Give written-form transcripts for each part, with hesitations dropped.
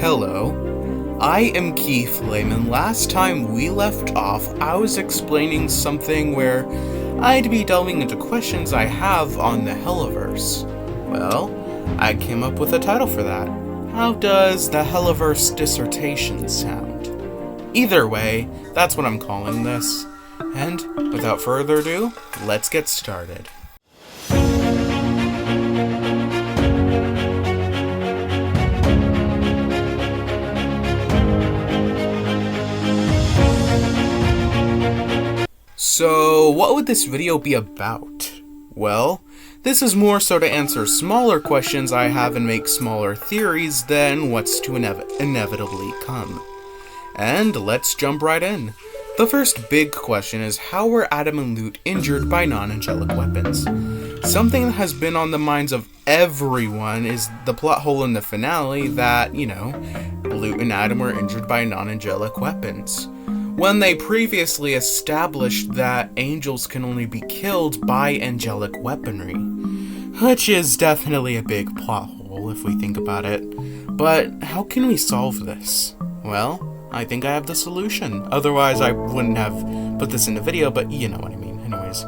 Hello, I am Keith Lame, and last time we left off, I was explaining something where I'd be delving into questions I have on the Hellaverse. Well, I came up with a title for that. How does the Hellaverse dissertation sound? Either way, that's what I'm calling this. And without further ado, let's get started. So, what would this video be about? Well, this is more so to answer smaller questions I have and make smaller theories than what's to inevitably come. And let's jump right in. The first big question is, how were Adam and Lute injured by non-angelic weapons? Something that has been on the minds of everyone is the plot hole in the finale that, Lute and Adam were injured by non-angelic weapons, when they previously established that angels can only be killed by angelic weaponry, which is definitely a big plot hole if we think about it. But how can we solve this? Well, I think I have the solution. Otherwise, I wouldn't have put this in the video, but you know what I mean. Anyways,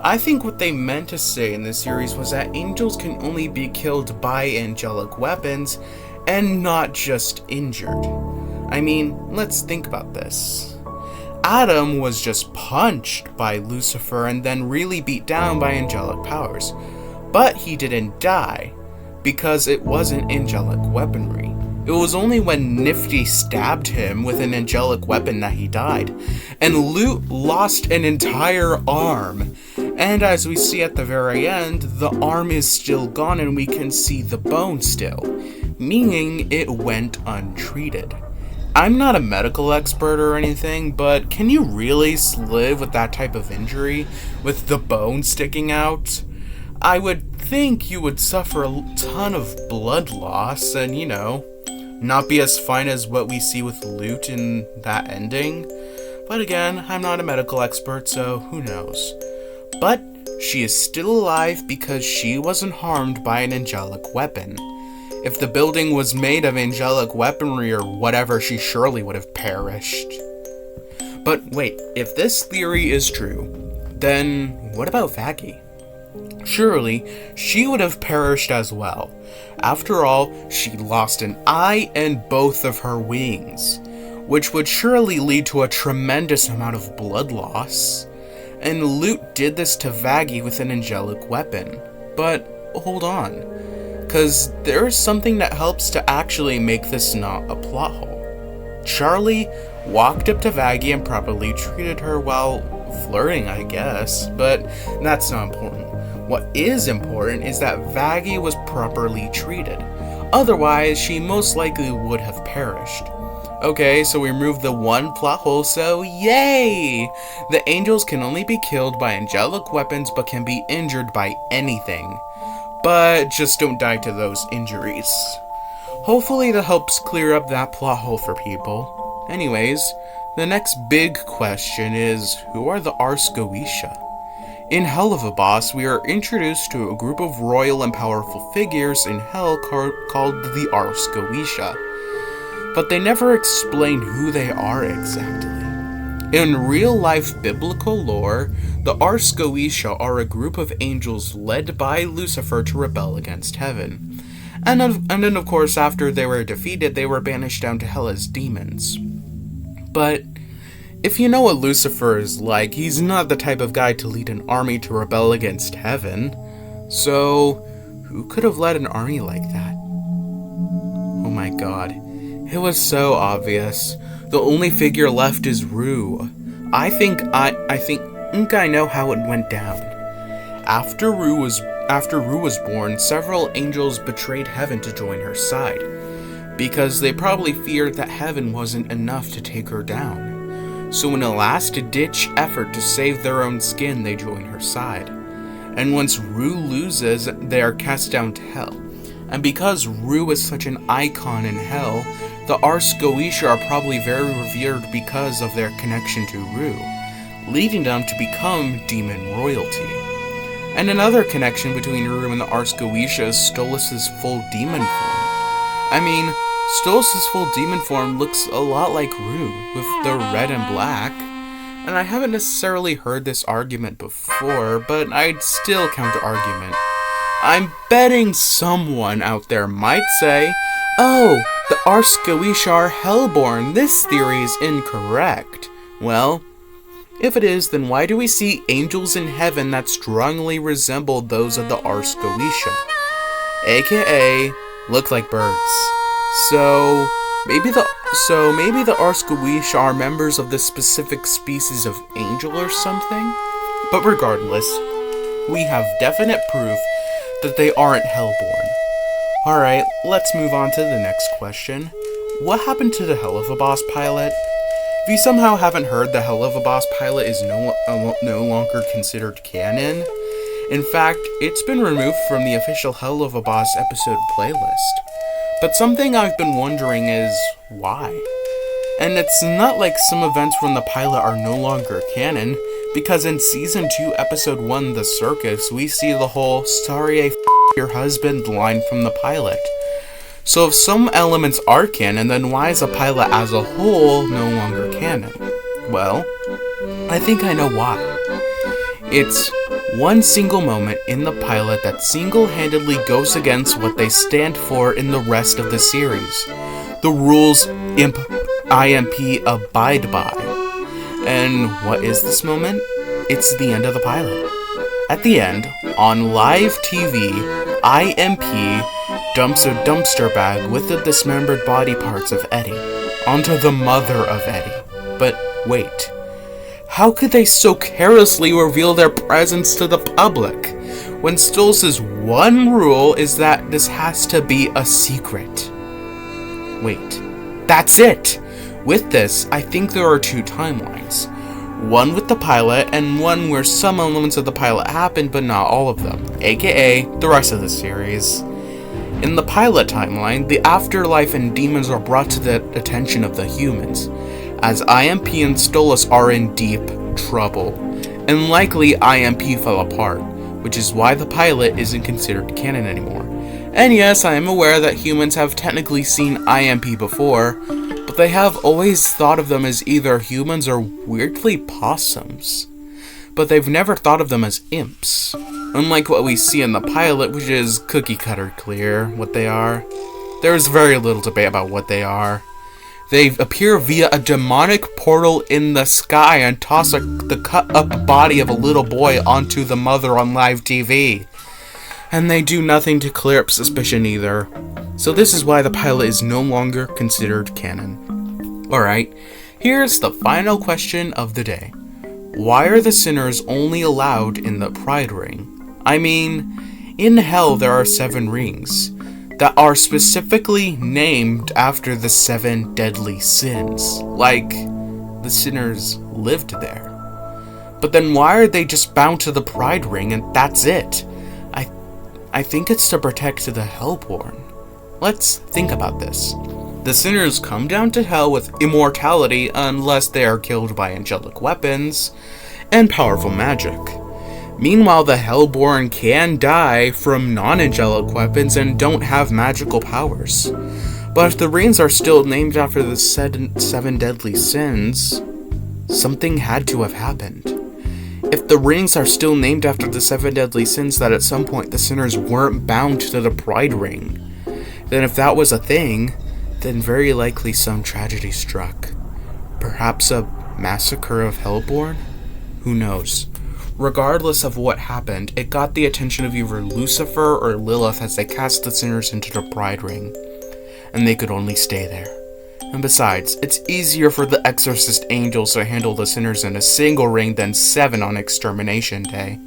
I think what they meant to say in this series was that angels can only be killed by angelic weapons and not just injured. I mean, let's think about this. Adam was just punched by Lucifer and then really beat down by angelic powers. But he didn't die, because it wasn't angelic weaponry. It was only when Nifty stabbed him with an angelic weapon that he died. And Lute lost an entire arm. And as we see at the very end, the arm is still gone and we can see the bone still, meaning it went untreated. I'm not a medical expert or anything, but can you really live with that type of injury, with the bone sticking out? I would think you would suffer a ton of blood loss and, not be as fine as what we see with Lute in that ending. But again, I'm not a medical expert, so who knows. But she is still alive because she wasn't harmed by an angelic weapon. If the building was made of angelic weaponry or whatever, she surely would have perished. But wait, if this theory is true, then what about Vaggie? Surely, she would have perished as well. After all, she lost an eye and both of her wings, which would surely lead to a tremendous amount of blood loss. And Lute did this to Vaggie with an angelic weapon. But hold on, because there is something that helps to actually make this not a plot hole. Charlie walked up to Vaggie and properly treated her while flirting, I guess, but that's not important. What is important is that Vaggie was properly treated. Otherwise, she most likely would have perished. Okay, so we removed the one plot hole, so yay! The angels can only be killed by angelic weapons but can be injured by anything. But just don't die to those injuries. Hopefully that helps clear up that plot hole for people. Anyways, the next big question is, who are the Ars Goetia? In Hellaverse, we are introduced to a group of royal and powerful figures in Hell called the Ars Goetia, but they never explain who they are exactly. In real-life biblical lore, the Ars Goetia are a group of angels led by Lucifer to rebel against heaven. And then, of course, after they were defeated, they were banished down to hell as demons. But if you know what Lucifer is like, he's not the type of guy to lead an army to rebel against heaven. So, who could have led an army like that? Oh my god. It was so obvious. The only figure left is Rue. I think I know how it went down. After Rue was born, several angels betrayed heaven to join her side, because they probably feared that heaven wasn't enough to take her down. So in a last-ditch effort to save their own skin, they join her side. And once Rue loses, they are cast down to hell. And because Rue is such an icon in hell, the Ars Goetia are probably very revered because of their connection to Rue, leading them to become demon royalty. And another connection between Rue and the Ars Goetia is Stolas's full demon form. I mean, Stolas' full demon form looks a lot like Rue, with the red and black. And I haven't necessarily heard this argument before, but I'd still counter-argument. I'm betting someone out there might say, oh, the Arskowish are Hellborn, this theory is incorrect. Well, if it is, then why do we see angels in heaven that strongly resemble those of the Arskowisha? AKA, look like birds. So maybe the Arskowish are members of this specific species of angel or something? But regardless, we have definite proof that they aren't Hellborn. Alright, let's move on to the next question. What happened to the Hellaverse pilot? If you somehow haven't heard, the Hellaverse pilot is no longer considered canon. In fact, it's been removed from the official Hellaverse episode playlist. But something I've been wondering is, why? And it's not like some events from the pilot are no longer canon, because in Season 2, Episode 1, The Circus, we see the whole, sorry I f***ed your husband line from the pilot. So if some elements are canon, then why is the pilot as a whole no longer canon? Well, I think I know why. It's one single moment in the pilot that single-handedly goes against what they stand for in the rest of the series. The rules IMP abide by. And what is this moment? It's the end of the pilot. At the end, on live TV, IMP dumps a dumpster bag with the dismembered body parts of Eddie onto the mother of Eddie. But wait. How could they so carelessly reveal their presence to the public, when Stolas' one rule is that this has to be a secret? Wait, that's it! With this, I think there are two timelines. One with the pilot, and one where some elements of the pilot happened, but not all of them, aka the rest of the series. In the pilot timeline, the afterlife and demons are brought to the attention of the humans, as IMP and Stolas are in deep trouble, and likely IMP fell apart, which is why the pilot isn't considered canon anymore. And yes, I am aware that humans have technically seen IMP before, but they have always thought of them as either humans or weirdly possums. But they've never thought of them as imps, unlike what we see in the pilot, which is cookie-cutter clear what they are. There is very little debate about what they are. They appear via a demonic portal in the sky and toss the cut-up body of a little boy onto the mother on live TV. And they do nothing to clear up suspicion either. So this is why the pilot is no longer considered canon. Alright, here's the final question of the day. Why are the sinners only allowed in the Pride Ring? I mean, in hell there are 7 rings that are specifically named after the 7 deadly sins, like the sinners lived there. But then why are they just bound to the Pride Ring and that's it? I think it's to protect the Hellborn. Let's think about this. The sinners come down to hell with immortality unless they are killed by angelic weapons and powerful magic. Meanwhile, the Hellborn can die from non-angelic weapons and don't have magical powers. But if the rings are still named after the 7 deadly sins, something had to have happened. If the rings are still named after the 7 deadly sins, that at some point the sinners weren't bound to the Pride Ring, then if that was a thing, then very likely some tragedy struck. Perhaps a massacre of Hellborn? Who knows? Regardless of what happened, it got the attention of either Lucifer or Lilith as they cast the sinners into the Pride Ring, and they could only stay there. And besides, it's easier for the exorcist angels to handle the sinners in a single ring than 7 on Extermination Day.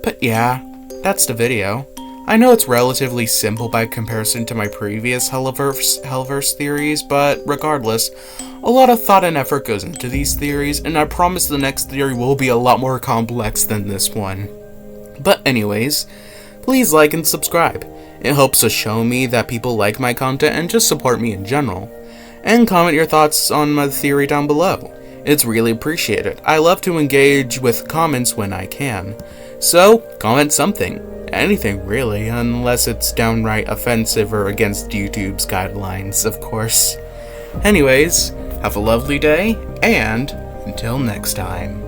But yeah, that's the video. I know it's relatively simple by comparison to my previous Hellaverse theories, but regardless, a lot of thought and effort goes into these theories, and I promise the next theory will be a lot more complex than this one. But anyways, please like and subscribe. It helps to show me that people like my content and just support me in general. And comment your thoughts on my theory down below. It's really appreciated. I love to engage with comments when I can. So, comment something. Anything really, unless it's downright offensive or against YouTube's guidelines, of course. Anyways, have a lovely day, and until next time.